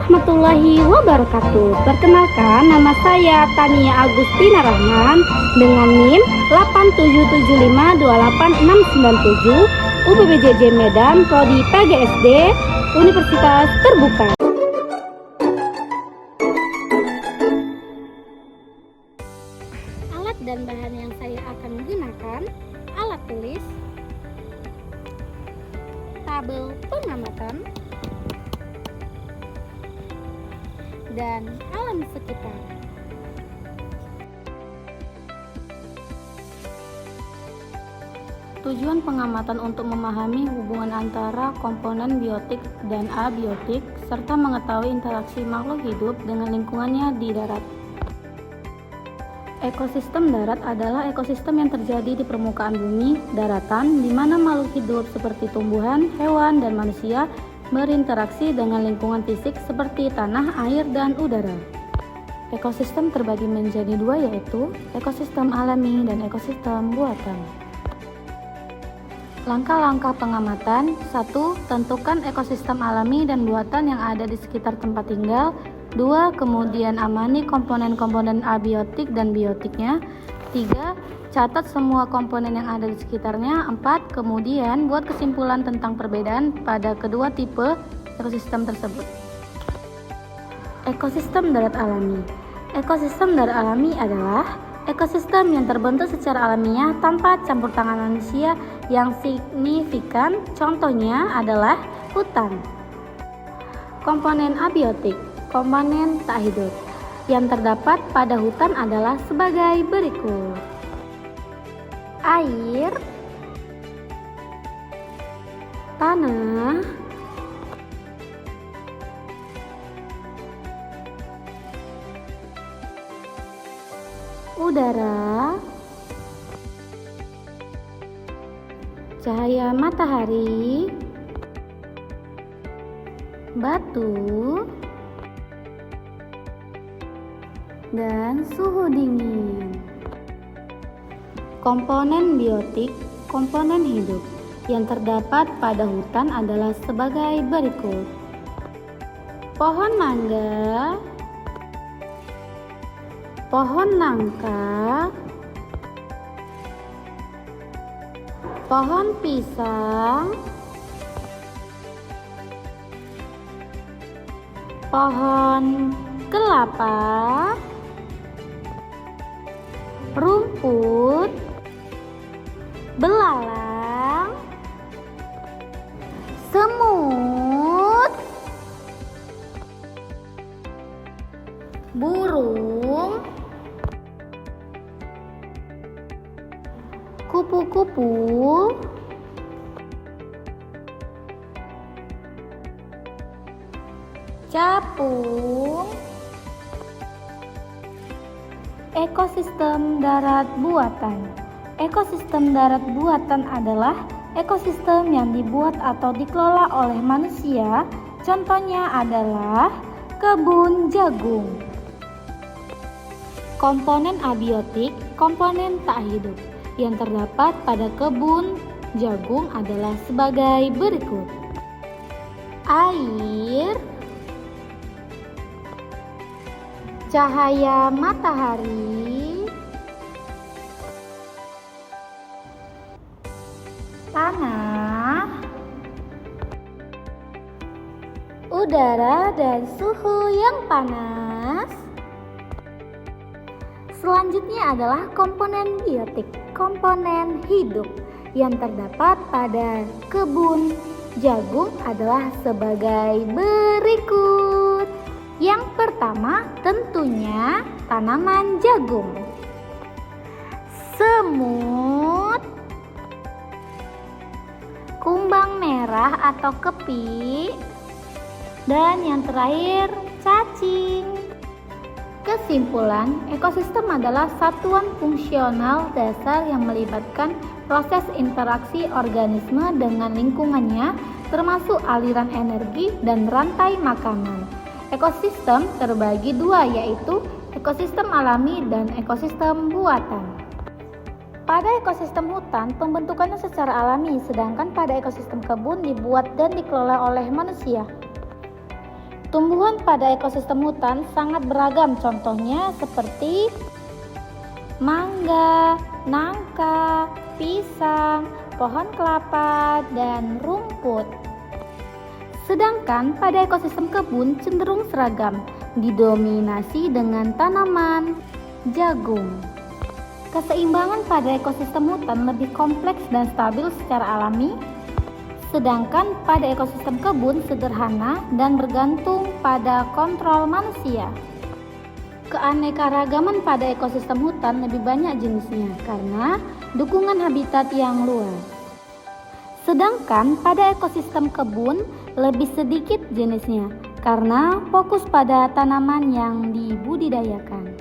warahmatullahi wabarakatuh. Perkenalkan, nama saya Tania Agustina Rahman dengan NIM 877528697 UPBJJ Medan, Prodi PGSD, Universitas Terbuka. Alat dan bahan yang saya akan gunakan: alat tulis, tabel pengamatan, dan alam sekitar. Tujuan pengamatan untuk memahami hubungan antara komponen biotik dan abiotik, serta mengetahui interaksi makhluk hidup dengan lingkungannya di darat. Ekosistem darat adalah ekosistem yang terjadi di permukaan bumi, daratan, di mana makhluk hidup seperti tumbuhan, hewan, dan manusia berinteraksi dengan lingkungan fisik seperti tanah, air, dan udara. Ekosistem terbagi menjadi dua, yaitu ekosistem alami dan ekosistem buatan. Langkah-langkah pengamatan: 1. Tentukan ekosistem alami dan buatan yang ada di sekitar tempat tinggal. 2. Kemudian amani komponen-komponen abiotik dan biotiknya. 3. Catat semua komponen yang ada di sekitarnya. 4. Kemudian buat kesimpulan tentang perbedaan pada kedua tipe ekosistem tersebut. Ekosistem darat alami. Ekosistem darat alami adalah ekosistem yang terbentuk secara alamiah tanpa campur tangan manusia yang signifikan. Contohnya adalah hutan. Komponen abiotik, komponen tak hidup yang terdapat pada hutan adalah sebagai berikut: air, tanah, udara, cahaya matahari, batu, dan suhu dingin. Komponen biotik, komponen hidup yang terdapat pada hutan adalah sebagai berikut: pohon mangga, pohon nangka, pohon pisang, pohon kelapa, rumput, belalang, semut, burung, kupu-kupu, capung. Ekosistem darat buatan. Ekosistem darat buatan adalah ekosistem yang dibuat atau dikelola oleh manusia. Contohnya adalah kebun jagung. Komponen abiotik, komponen tak hidup yang terdapat pada kebun jagung adalah sebagai berikut: air, cahaya matahari, tanah, udara, dan suhu yang panas. Selanjutnya adalah komponen biotik, komponen hidup yang terdapat pada kebun jagung adalah sebagai berikut. Yang pertama tentunya tanaman jagung, semut, kumbang merah atau kepi, dan yang terakhir cacing. Kesimpulan, ekosistem adalah satuan fungsional dasar yang melibatkan proses interaksi organisme dengan lingkungannya, termasuk aliran energi dan rantai makanan. Ekosistem terbagi dua, yaitu ekosistem alami dan ekosistem buatan. Pada ekosistem hutan, pembentukannya secara alami, sedangkan pada ekosistem kebun dibuat dan dikelola oleh manusia. Tumbuhan pada ekosistem hutan sangat beragam, contohnya seperti mangga, nangka, pisang, pohon kelapa, dan rumput. Sedangkan pada ekosistem kebun cenderung seragam, didominasi dengan tanaman jagung. Keseimbangan pada ekosistem hutan lebih kompleks dan stabil secara alami, sedangkan pada ekosistem kebun sederhana dan bergantung pada kontrol manusia. Keanekaragaman pada ekosistem hutan lebih banyak jenisnya karena dukungan habitat yang luas. Sedangkan pada ekosistem kebun lebih sedikit jenisnya karena fokus pada tanaman yang dibudidayakan.